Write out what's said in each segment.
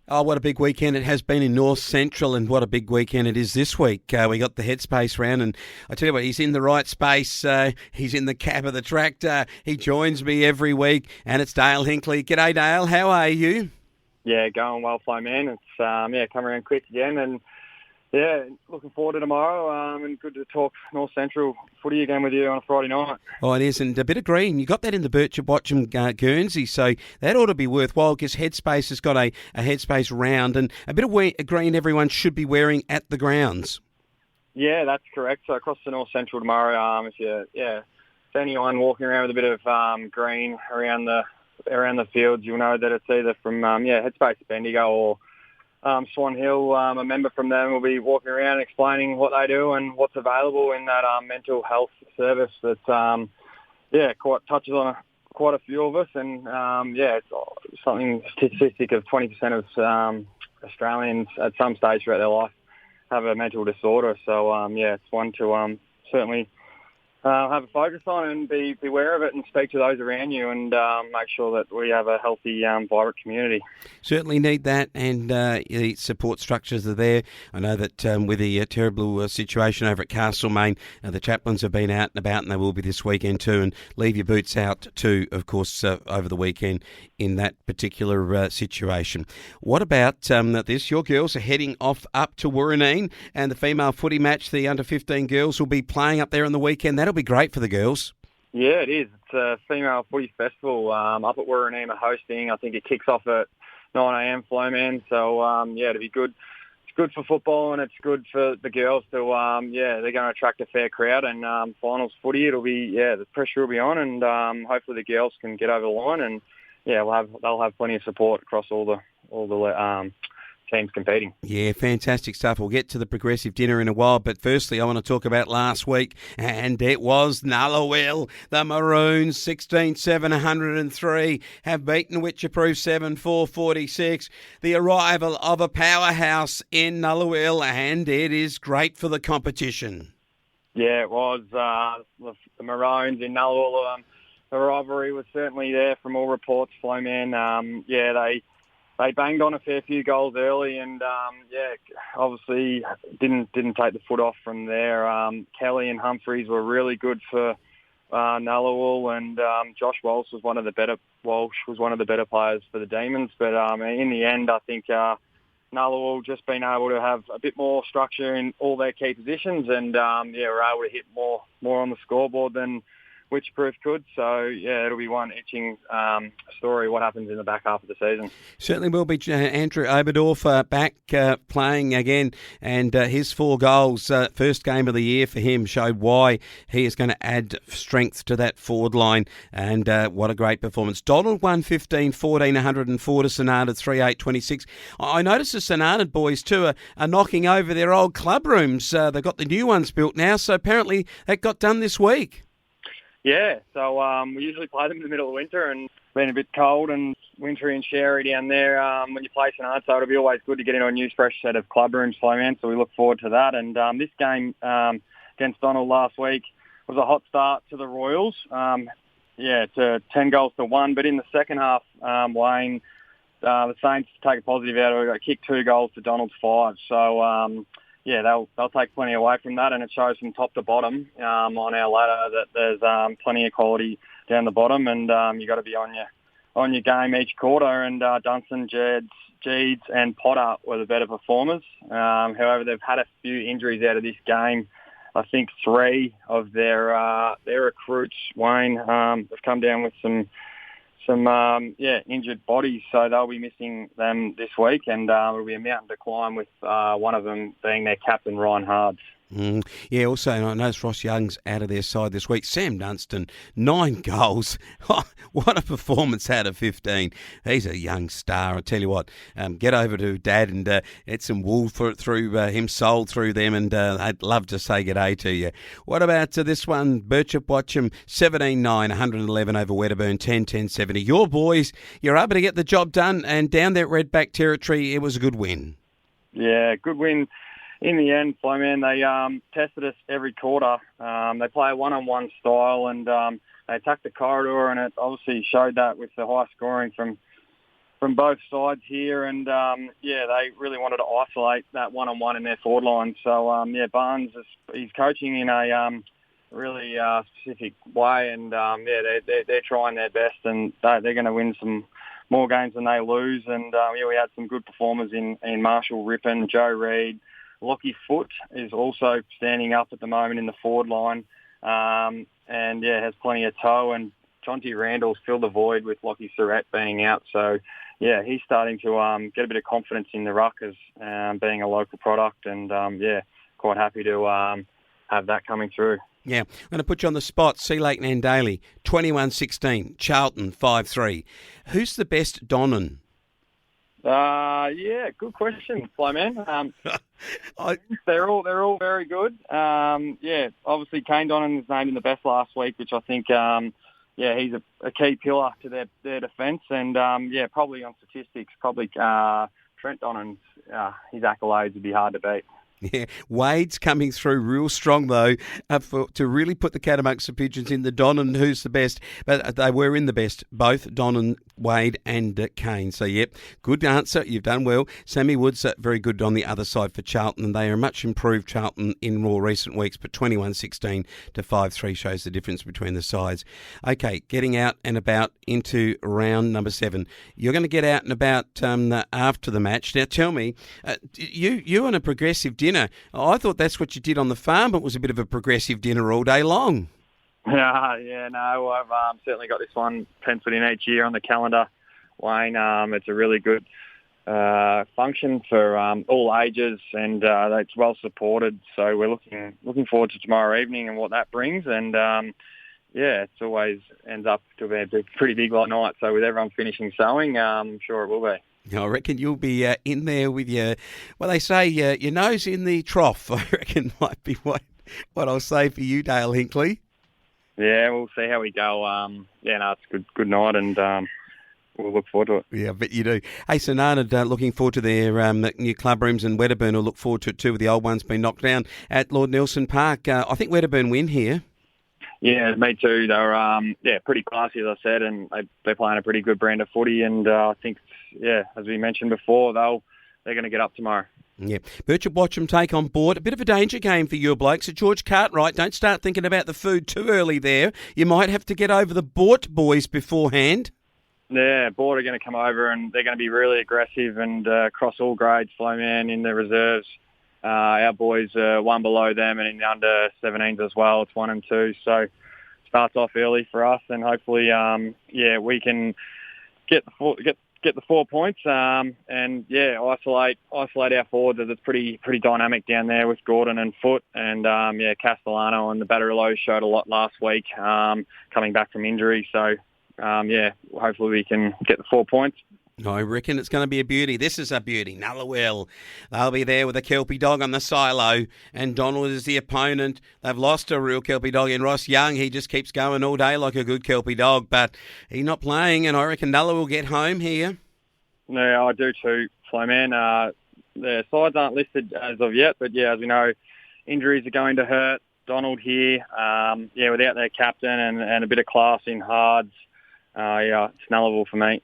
Oh, what a big weekend it has been in North Central, and what a big weekend it is this week. We got the Headspace round, and I tell you what, he's in the right space. He's in the cab of the tractor. He joins me every week, and it's Dale Hinkley. G'day, Dale. How are you? Yeah, going well, Flowman. It's come around quick again, and looking forward to tomorrow. And good to talk North Central footy again with you on a Friday night. Oh, it is, and a bit of green. You got that in the Birchip Watcham Guernsey, so that ought to be worthwhile because Headspace has got a Headspace round and a bit of green everyone should be wearing at the grounds. Yeah, that's correct. So across the North Central tomorrow, if anyone walking around with a bit of green around the fields, you'll know that it's either from Headspace Bendigo or Swan Hill. A member from them will be walking around explaining what they do and what's available in that mental health service that quite touches on quite a few of us. And it's something statistic of 20% of Australians at some stage throughout their life have a mental disorder. So it's one to certainly have a focus on and be aware of it and speak to those around you and make sure that we have a healthy, vibrant community. Certainly need that, and the support structures are there. I know that with the terrible situation over at Castlemaine, the chaplains have been out and about, and they will be this weekend too, and leave your boots out too, of course, over the weekend in that particular situation. What about this? Your girls are heading off up to Wooreeneen, and the female footy match, the under-15 girls, will be playing up there on the weekend. That'll be great for the girls. Yeah, it is. It's a female footy festival up at Wooreeneen are hosting. I think it kicks off at 9am, Flowman. So, it'll be good. It's good for football and it's good for the girls to, they're going to attract a fair crowd and finals footy. It'll be, the pressure will be on and hopefully the girls can get over the line and, they'll have plenty of support across all the teams competing. Yeah, fantastic stuff. We'll get to the progressive dinner in a while, but firstly I want to talk about last week, and it was Nullawil. The Maroons, 16-703, have beaten Witcher-Proof 7-4-46. The arrival of a powerhouse in Nullawil, and it is great for the competition. Yeah, it was. The Maroons in Nullawil, the rivalry was certainly there from all reports, Flowman. They banged on a fair few goals early and, obviously didn't take the foot off from there. Kelly and Humphreys were really good for Nullawil and Josh Walsh was one of the better players for the Demons. But in the end, I think Nullawil just been able to have a bit more structure in all their key positions and, were able to hit more on the scoreboard than Witcher-Proof could. So, it'll be one itching story what happens in the back half of the season. Certainly will be. Andrew Oberdorf back playing again, and his 4 goals, first game of the year for him, showed why he is going to add strength to that forward line, and what a great performance. Donald 115, 1,404 to St Arnaud 3826. I noticed the St Arnaud boys too are knocking over their old club rooms. They've got the new ones built now, so apparently that got done this week. Yeah, so we usually play them in the middle of winter and it's been a bit cold and wintry and showery down there when you play St Arnaud, so it'll be always good to get in a new fresh set of club rooms, Flowman, so we look forward to that. And this game against Donald last week was a hot start to the Royals, to 10 goals to 1, but in the second half, Wayne, the Saints take a positive out of it, kicked 2 goals to Donald's 5, so they'll take plenty away from that, and it shows from top to bottom on our ladder that there's plenty of quality down the bottom, and you got to be on your game each quarter. And Dunstan, Jeeds, and Potter were the better performers. However, they've had a few injuries out of this game. I think 3 of their recruits, Wayne, have come down with some injured bodies, so they'll be missing them this week, and it'll be a mountain to climb with one of them being their captain, Ryan Hards. Also, I noticed Ross Young's out of their side this week. Sam Dunstan, 9 goals. What a performance out of 15. He's a young star. I tell you what, get over to Dad and get some wool through him, sold through them, and I'd love to say g'day to you. What about this one? Birchip Watcham, 17-9, 111 over Wedderburn, 10-10-70. Your boys, you're able to get the job done, and down that Redback territory, it was a good win. Yeah, good win. In the end, Flowman, they tested us every quarter. They play a one-on-one style and they attacked the corridor, and it obviously showed that with the high scoring from from both sides here, and they really wanted to isolate that one-on-one in their forward line. So Barnes he's coaching in a really specific way, and they're trying their best, and they're going to win some more games than they lose. And we had some good performers in Marshall Rippon, Joe Reid. Lockie Foote is also standing up at the moment in the forward line, and has plenty of toe. And Jonty Randall's filled the void with Lockie Surratt being out. So, he's starting to get a bit of confidence in the ruck as being a local product, and quite happy to have that coming through. Yeah, I'm going to put you on the spot. Lake Nandaly, 21-16. Charlton, 5-3. Who's the best Donnan? Good question, Flowman. They're all very good. Obviously Kane Donnan was named in the best last week, which I think, he's a key pillar to their defence. And, probably on statistics, Trent Donnan's, his accolades would be hard to beat. Yeah, Wade's coming through real strong, though, to really put the cat amongst the pigeons in the Donnan, who's the best. But they were in the best, both Donnan, Wade and Kane. So, good answer. You've done well. Sammy Wood's very good on the other side for Charlton, and they are a much improved Charlton in more recent weeks, but 21-16 to 5-3 shows the difference between the sides. Okay, getting out and about into round number 7. You're going to get out and about after the match. Now, tell me, you on a progressive dinner. I thought that's what you did on the farm. It was a bit of a progressive dinner all day long. I've certainly got this one penciled in each year on the calendar, Wayne. It's a really good function for all ages, and it's well supported. So we're looking forward to tomorrow evening and what that brings. And it always ends up to be a pretty big night. So with everyone finishing sowing, I'm sure it will be. I reckon you'll be in there with they say your nose in the trough. I reckon might be what I'll say for you, Dale Hinkley. Yeah, we'll see how we go. It's a good night, and we'll look forward to it. Yeah, I bet you do. Hey, St Arnaud looking forward to their new club rooms, and Wedderburn will look forward to it too, with the old ones being knocked down at Lord Nelson Park. I think Wedderburn win here. Yeah, me too. They're pretty classy, as I said, and they're playing a pretty good brand of footy, and I think, as we mentioned before, they're going to get up tomorrow. Yeah. Birchip Watcham take on board. A bit of a danger game for your blokes. At George Cartwright, don't start thinking about the food too early there. You might have to get over the Bort boys beforehand. Yeah, Bort are going to come over, and they're going to be really aggressive and across all grades, Flowman in the reserves. Our boys are one below them, and in the under 17s as well. It's 1 and 2, so starts off early for us, and hopefully, we can get the 4 points, and isolate our forwards, as it's pretty dynamic down there with Gordon and Foote, and Castellano and the Batterillos showed a lot last week, coming back from injury. So hopefully we can get the 4 points. I reckon it's going to be a beauty. This is a beauty. Nullawell. They'll be there with a Kelpie dog on the silo, and Donald is the opponent. They've lost a real Kelpie dog in Ross Young. He just keeps going all day like a good Kelpie dog, but he's not playing, and I reckon Nulla will get home here. No, I do too, Flowman. The sides aren't listed as of yet, but as we know, injuries are going to hurt Donald here. Without their captain and a bit of class in Hards, it's nullable for me.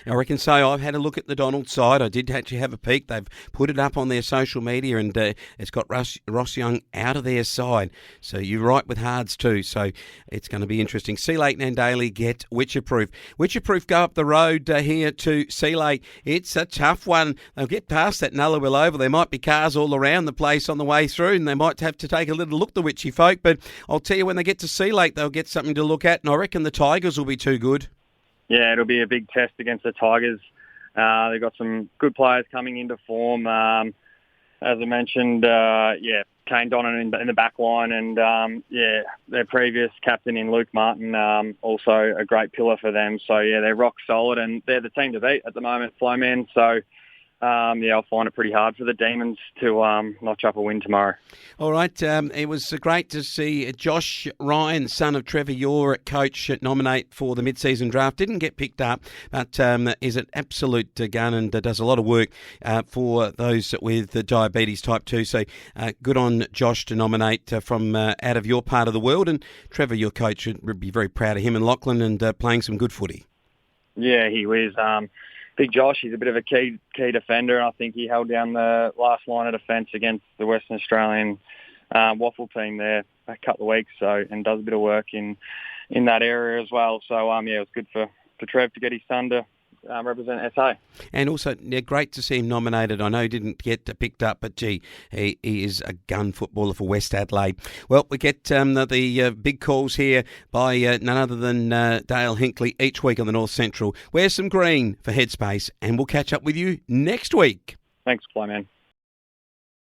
I reckon so. I've had a look at the Donald side. I did actually have a peek. They've put it up on their social media, and it's got Ross Young out of their side. So you're right with Hards too. So it's going to be interesting. Sea Lake Nandaly get Witcherproof. Witcherproof go up the road here to Sea Lake. It's a tough one. They'll get past that Nullawell over. There might be cars all around the place on the way through, and they might have to take a little look, the witchy folk. But I'll tell you, when they get to Sea Lake, they'll get something to look at, and I reckon the Tigers will be too good. Yeah, it'll be a big test against the Tigers. They've got some good players coming into form. As I mentioned, Kane Donnan in the back line, and their previous captain in Luke Martin, also a great pillar for them. So they're rock solid, and they're the team to beat at the moment, Flowman. So I'll find it pretty hard for the Demons to notch up a win tomorrow. All right, it was great to see Josh Ryan, son of Trevor Ure, coach, nominate for the mid-season draft. Didn't get picked up, but is an absolute gun and does a lot of work for those with diabetes type 2. So good on Josh to nominate from out of your part of the world. And Trevor, your coach, should be very proud of him and Lachlan, and playing some good footy. Yeah, he was. Big Josh, he's a bit of a key defender, and I think he held down the last line of defence against the Western Australian waffle team there a couple of weeks, and does a bit of work in that area as well. So, it was good for Trev to get his son to represent SA. And also, great to see him nominated. I know he didn't get picked up, but gee, he is a gun footballer for West Adelaide. Well, we get the big calls here by none other than Dale Hinkley each week on the North Central. Wear some green for Headspace, and we'll catch up with you next week. Thanks, Flowman.